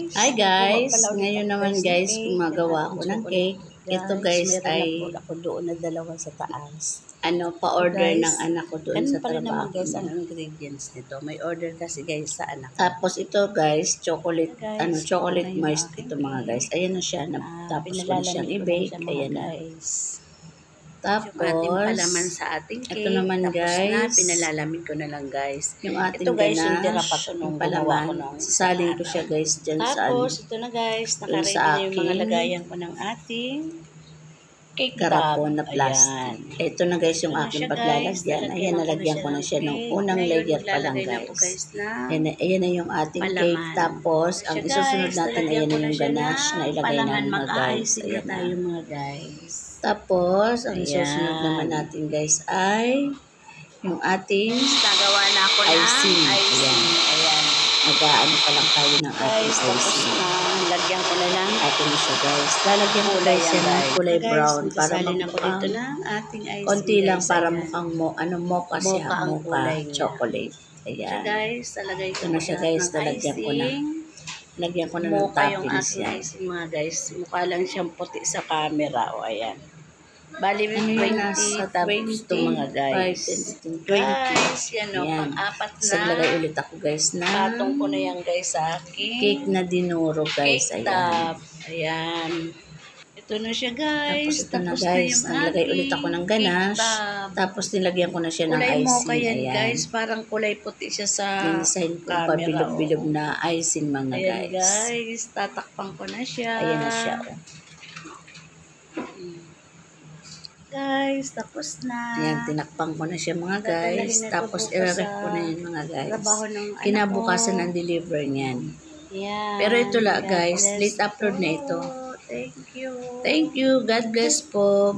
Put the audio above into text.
guys. Hi guys, ngayon naman guys gumagawa ako ng cake. Ito guys ay ako doon na dalawa sa taas. pa-order ng anak ko doon sa Ganun pa rin naman trabaho. guys ang ingredients nito. May order kasi guys sa anak ko. Tapos ito guys, chocolate, Guys, chocolate ito na yung moist aking ito mga guys. Ayan na siya, tapos ko na siyang i-bake. Ayan na. guys. Tapos, Yung ating palaman sa ating cake. ito naman tapos guys, na, pinalalamin ko na lang guys. yung ating Ito guys, yung tira ganache, pa to yung nung gumawa ko palaman. ng Sasalin ko siya guys dyan sa Tapos, ito na guys, nakaready sa na yung mga aking lagayan ko ng ating cake garapon na top. plastic. Ayan. Ito na guys yung Ito na aking siya, paglalagyan. guys. Ayan, nalagyan ko na siya ng unang layer pa lang Naglalagay na po, guys. na Ayan na yung ating palaman. cake. Tapos, ang Siya, isusunod guys, natin, nalagyan ayan ko na na yung siya ganache na ilagay palaman. namin mga guys. Mag-icing na Ayan na. tayo mga guys. Tapos, ang Ayan. isusunod naman natin guys ay yung ating Nagawa na ako ng icing. icing. Ayan. Mag-aano pa lang tayo ng ating Guys, tapos icing. na, lagyan ko na lang. Ito na siya guys. Lalagyan ko Kulay guys yan ng yan, kulay guys. brown para Magsasalin ako dito magmukhang ng ating icing. konti lang guys. para Ayan. mukhang mocha siya. Mocha ang Mocha kulay niya. chocolate. So Ayan. guys, talagay ko Ito na siya guys. ng Lalagyan ko na. icing. Lagyan ko na ng Mocha yung toppings aking yan. icing mga guys. Mukha lang siyang puti sa camera. O ayan. Bali, Ano yun, nasa 20 to mga guys. 20. Guys, yan o. Ayan. Pang-apat na. Saglagay ulit ako guys na Patong ko na yan guys sa aking cake na dinuro guys. cake Ayan. top. Ayan. Ito na siya guys. Tapos ito na guys. Naglagay ulit ako ng ganache. Tapos nilagyan ko na siya ng Kulay icing. mocha yan Ayan. guys. Parang kulay puti siya sa Dinisign ko pa camera. bilog-bilog na icing mga Ayan guys. guys. Tatakpan ko na siya. Ayan na siya. Oh. Guys, tapos na. Ayan, tinakpan ko na siya mga guys. Dadalhin na Tapos ito po i-ref sa ko na yun mga guys. trabaho ng anak Kinabukasan ko. ang deliver niyan. Yan. Pero ito lang God guys, bless late upload na po. ito. Thank you. Thank you. God bless po.